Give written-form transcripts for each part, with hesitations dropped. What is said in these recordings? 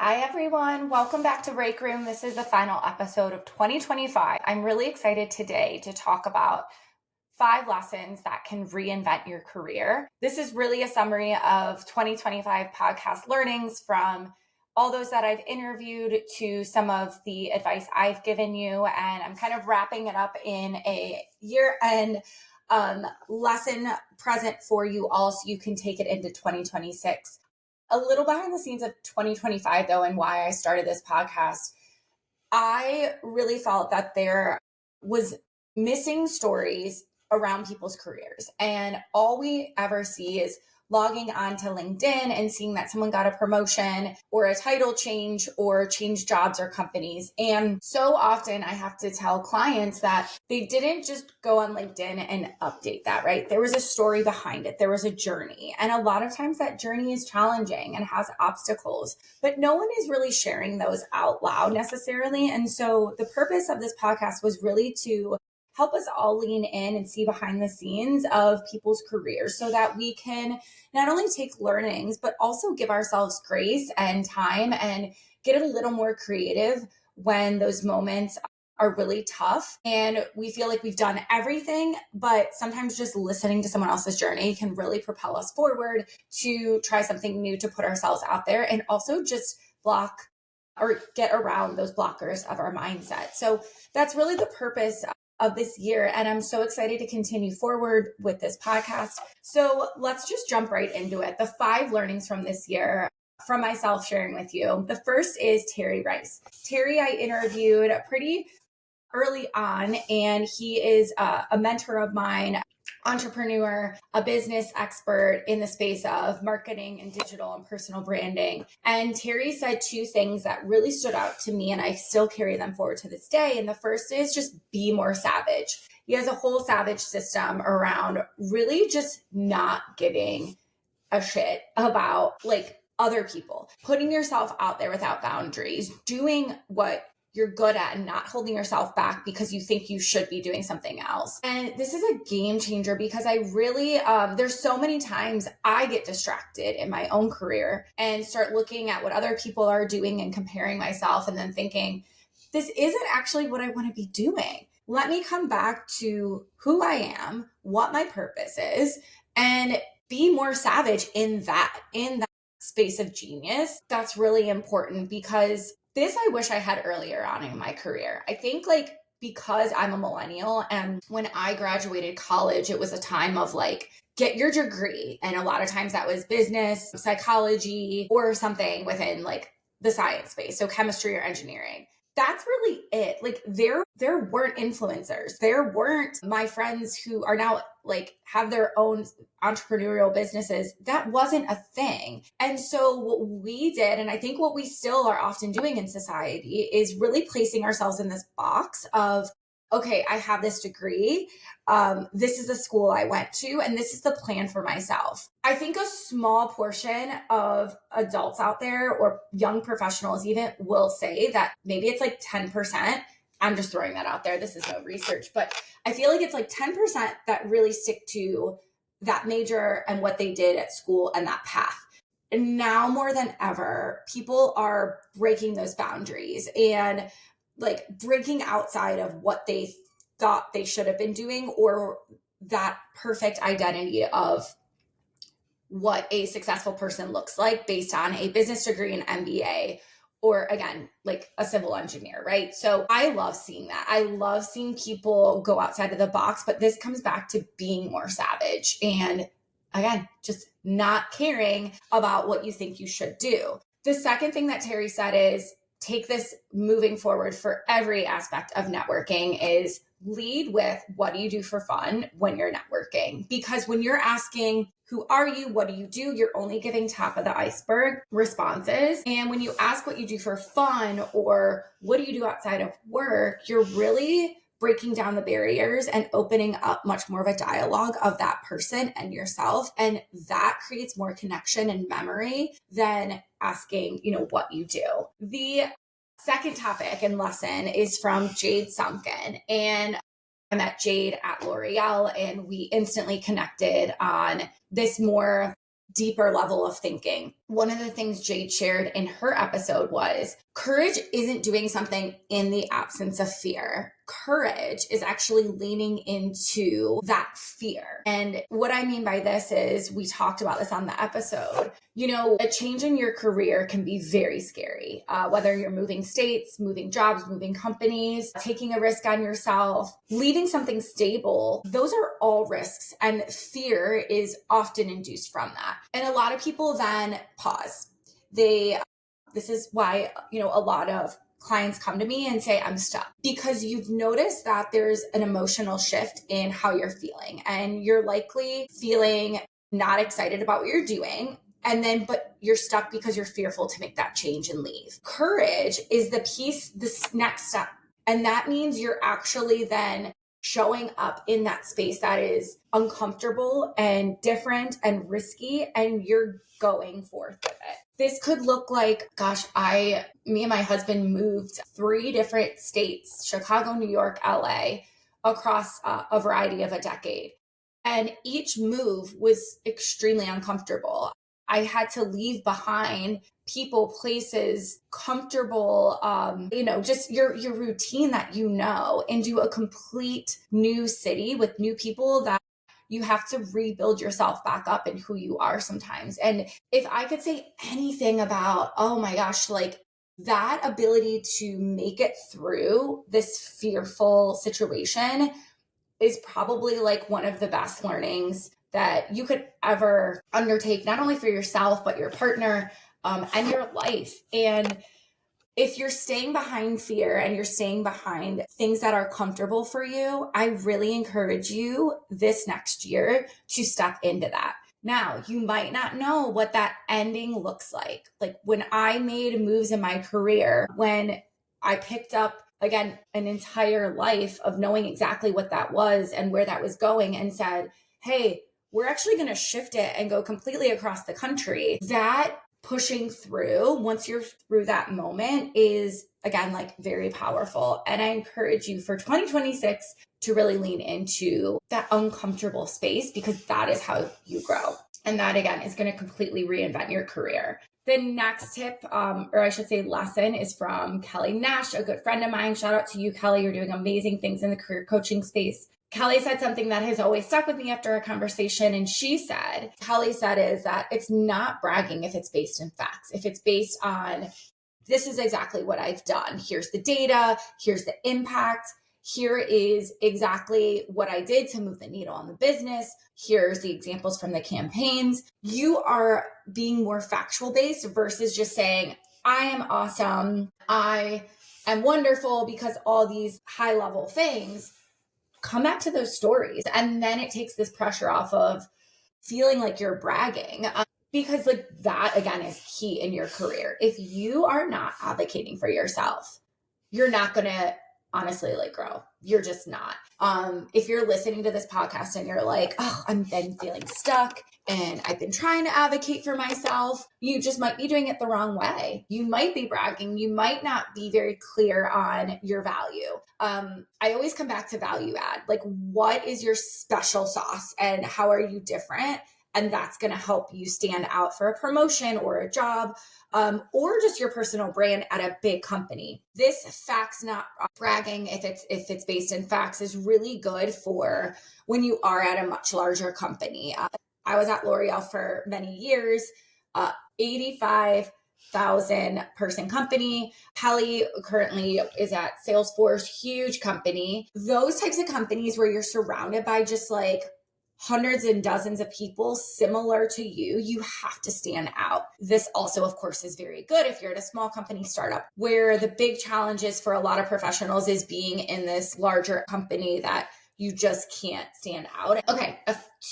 Hi, everyone. Welcome back to Break Room. This is the final episode of 2025. I'm really excited today to talk about 5 lessons that can reinvent your career. This is really a summary of 2025 podcast learnings from all those that I've interviewed to some of the advice I've given you. And I'm kind of wrapping it up in a year-end lesson present for you all so you can take it into 2026. A little behind the scenes of 2025, though, and why I started this podcast. I really felt that there was missing stories around people's careers. And all we ever see is logging on to LinkedIn and seeing that someone got a promotion or a title change or changed jobs or companies. And so often I have to tell clients that they didn't just go on LinkedIn and update that, right? There was a story behind it. There was a journey. And a lot of times that journey is challenging and has obstacles, but no one is really sharing those out loud necessarily. And so the purpose of this podcast was really to help us all lean in and see behind the scenes of people's careers so that we can not only take learnings, but also give ourselves grace and time and get a little more creative when those moments are really tough and we feel like we've done everything, but sometimes just listening to someone else's journey can really propel us forward to try something new, to put ourselves out there and also just block or get around those blockers of our mindset. So that's really the purpose of this year. And I'm so excited to continue forward with this podcast. So let's just jump right into it. The 5 learnings from this year from myself sharing with you. The first is Terry Rice. Terry, I interviewed pretty early on, and he is a mentor of mine, entrepreneur, a business expert in the space of marketing and digital and personal branding. And Terry said 2 things that really stood out to me, and I still carry them forward to this day. And the first is just be more savage. He has a whole savage system around really just not giving a shit about like other people, putting yourself out there without boundaries, doing what you're good at and not holding yourself back because you think you should be doing something else. And this is a game changer because I really, there's so many times I get distracted in my own career and start looking at what other people are doing and comparing myself and then thinking, this isn't actually what I want to be doing. Let me come back to who I am, what my purpose is, and be more savage in that space of genius. That's really important because this I wish I had earlier on in my career. I think like because I'm a millennial and when I graduated college, it was a time of like, get your degree. And a lot of times that was business, psychology, or something within like the science space. So chemistry or engineering. That's really it. Like there weren't influencers. There weren't my friends who are now like have their own entrepreneurial businesses. That wasn't a thing. And so what we did, and I think what we still are often doing in society is really placing ourselves in this box of, okay, I have this degree. This is the school I went to, and this is the plan for myself. I think a small portion of adults out there or young professionals even will say that maybe it's like 10%. I'm just throwing that out there. This is no research, but I feel like it's like 10% that really stick to that major and what they did at school and that path. And now more than ever, people are breaking those boundaries and like breaking outside of what they thought they should have been doing or that perfect identity of what a successful person looks like based on a business degree, an MBA, or again, like a civil engineer, right? So I love seeing that. I love seeing people go outside of the box, but this comes back to being more savage and again, just not caring about what you think you should do. The second thing that Terry said is take this moving forward for every aspect of networking is lead with what do you do for fun when you're networking? Because when you're asking, who are you? What do you do? You're only giving top of the iceberg responses. And when you ask what you do for fun or what do you do outside of work, you're really breaking down the barriers and opening up much more of a dialogue of that person and yourself. And that creates more connection and memory than asking, what you do. The second topic and lesson is from Jade Sunken. And I met Jade at L'Oreal and we instantly connected on this more deeper level of thinking. One of the things Jade shared in her episode was courage isn't doing something in the absence of fear. Courage is actually leaning into that fear. And what I mean by this is, we talked about this on the episode, a change in your career can be very scary, whether you're moving states, moving jobs, moving companies, taking a risk on yourself, leaving something stable. Those are all risks, and fear is often induced from that. And a lot of people then pause. This is why, a lot of clients come to me and say, I'm stuck, because you've noticed that there's an emotional shift in how you're feeling, and you're likely feeling not excited about what you're doing. But you're stuck because you're fearful to make that change and leave. Courage is this next step. And that means you're actually then showing up in that space that is uncomfortable and different and risky, and you're going forth with it. This could look like, me and my husband moved 3 different states, Chicago, New York, LA, across a variety of a decade. And each move was extremely uncomfortable. I had to leave behind people, places, comfortable, just your routine that and do a complete new city with new people that you have to rebuild yourself back up in who you are sometimes. And if I could say anything about, oh my gosh, like that ability to make it through this fearful situation is probably like one of the best learnings that you could ever undertake, not only for yourself, but your partner, and your life. And if you're staying behind fear and you're staying behind things that are comfortable for you, I really encourage you this next year to step into that. Now, you might not know what that ending looks like. Like when I made moves in my career, when I picked up, again, an entire life of knowing exactly what that was and where that was going, and said, hey, we're actually going to shift it and go completely across the country. That pushing through, once you're through that moment, is again, like very powerful. And I encourage you for 2026 to really lean into that uncomfortable space, because that is how you grow. And that again is going to completely reinvent your career. The next tip, or I should say lesson, is from Kelly Nash, a good friend of mine. Shout out to you, Kelly. You're doing amazing things in the career coaching space. Kelly said something that has always stuck with me after a conversation. And Kelly said is that it's not bragging if it's based in facts. If it's based on, this is exactly what I've done. Here's the data. Here's the impact. Here is exactly what I did to move the needle on the business. Here's the examples from the campaigns. You are being more factual based versus just saying, I am awesome. I am wonderful, because all these high level things. Come back to those stories. And then it takes this pressure off of feeling like you're bragging, because like that again is key in your career. If you are not advocating for yourself, you're not going to honestly like grow. You're just not. If you're listening to this podcast and you're like, oh, I've been feeling stuck and I've been trying to advocate for myself, you just might be doing it the wrong way. You might be bragging. You might not be very clear on your value. I always come back to value add. Like, what is your special sauce and how are you different? And that's going to help you stand out for a promotion or a job, or just your personal brand at a big company. This facts, not bragging, if it's based in facts, is really good for when you are at a much larger company. I was at L'Oreal for many years, 85,000 person company. Kelly currently is at Salesforce, huge company. Those types of companies where you're surrounded by just like hundreds and dozens of people similar to you, you have to stand out. This also, of course, is very good if you're at a small company startup, where the big challenges for a lot of professionals is being in this larger company that you just can't stand out. Okay,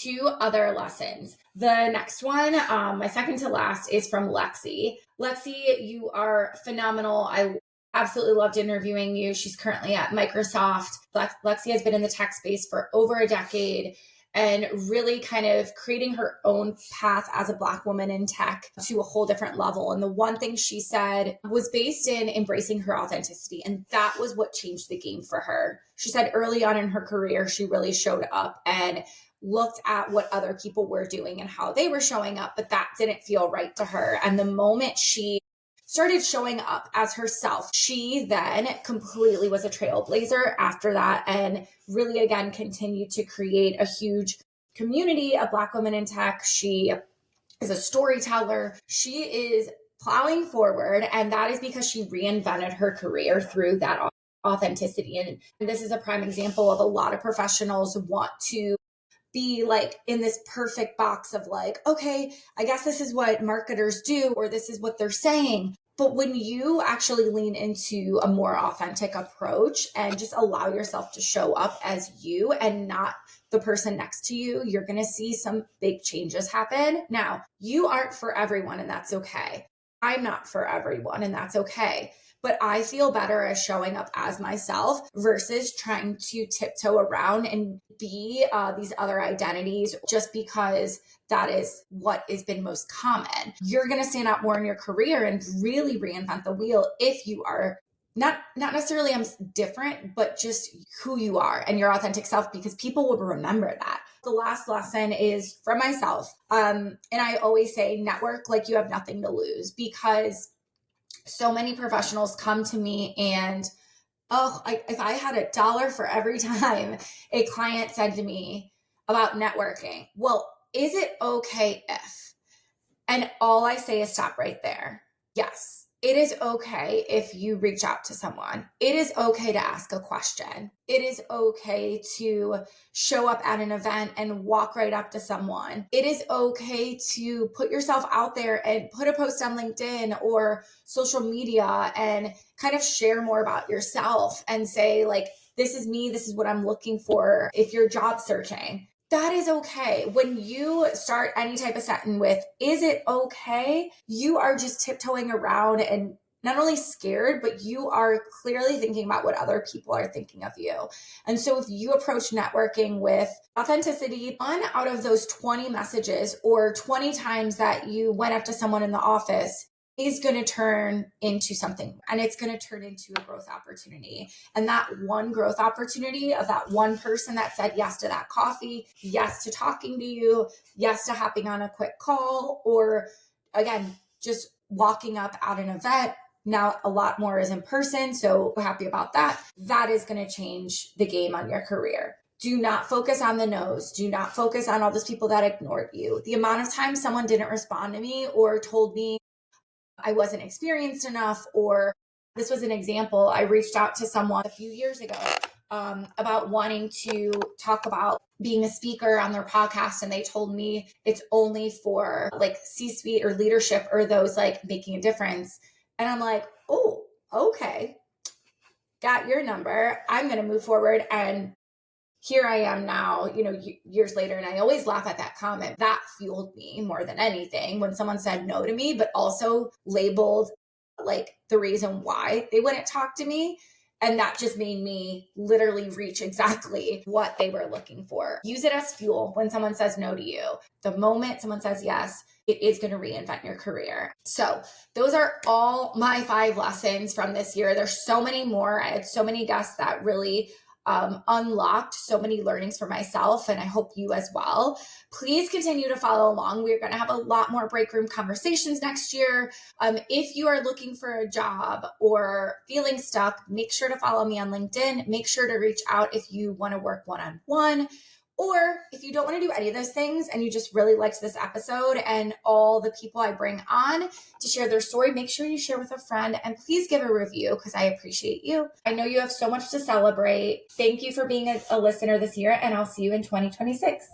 2 other lessons. The next one, my second to last, is from Lexi. Lexi, you are phenomenal. I absolutely loved interviewing you. She's currently at Microsoft. Lexi has been in the tech space for over a decade, and really kind of creating her own path as a Black woman in tech to a whole different level. And the one thing she said was based in embracing her authenticity. And that was what changed the game for her. She said early on in her career, she really showed up and looked at what other people were doing and how they were showing up, but that didn't feel right to her. And the moment she started showing up as herself, she then completely was a trailblazer after that, and really, again, continued to create a huge community of Black women in tech. She is a storyteller. She is plowing forward, and that is because she reinvented her career through that authenticity. And this is a prime example of a lot of professionals want to be like in this perfect box of like, okay, I guess this is what marketers do, or this is what they're saying. But when you actually lean into a more authentic approach and just allow yourself to show up as you and not the person next to you, you're going to see some big changes happen. Now, you aren't for everyone, and that's okay. I'm not for everyone, and that's okay. But I feel better as showing up as myself versus trying to tiptoe around and be these other identities just because that is what has been most common. You're going to stand out more in your career and really reinvent the wheel if you are not necessarily different, but just who you are and your authentic self, because people will remember that. The last lesson is from myself. And I always say network like you have nothing to lose, because so many professionals come to me and, if I had $1 for every time a client said to me about networking, well, is it okay if? And all I say is stop right there. Yes, it is okay if you reach out to someone. It is okay to ask a question. It is okay to show up at an event and walk right up to someone. It is okay to put yourself out there and put a post on LinkedIn or social media and kind of share more about yourself and say, like, this is me, this is what I'm looking for if you're job searching. That is okay. When you start any type of sentence with, is it okay? You are just tiptoeing around and not only scared, but you are clearly thinking about what other people are thinking of you. And so if you approach networking with authenticity, 1 out of those 20 messages or 20 times that you went up to someone in the office is going to turn into something, and it's going to turn into a growth opportunity. And that one growth opportunity of that one person that said yes to that coffee, yes to talking to you, yes to hopping on a quick call, or again, just walking up at an event. Now a lot more is in person, so we're happy about that. That is going to change the game on your career. Do not focus on the no's. Do not focus on all those people that ignored you. The amount of times someone didn't respond to me or told me I wasn't experienced enough, or this was an example. I reached out to someone a few years ago about wanting to talk about being a speaker on their podcast. And they told me it's only for like C-suite or leadership or those like making a difference. And I'm like, oh, okay. Got your number. I'm going to move forward. And here I am now, years later, and I always laugh at that comment. That fueled me more than anything when someone said no to me, but also labeled like the reason why they wouldn't talk to me. And that just made me literally reach exactly what they were looking for. Use it as fuel when someone says no to you. The moment someone says yes, it is going to reinvent your career. So those are all my 5 lessons from this year. There's so many more. I had so many guests that really unlocked so many learnings for myself, and I hope you as well. Please continue to follow along. We're going to have a lot more break room conversations next year. If you are looking for a job or feeling stuck, make sure to follow me on LinkedIn. Make sure to reach out if you want to work one-on-one. Or if you don't want to do any of those things and you just really liked this episode and all the people I bring on to share their story, make sure you share with a friend, and please give a review because I appreciate you. I know you have so much to celebrate. Thank you for being a listener this year, and I'll see you in 2026.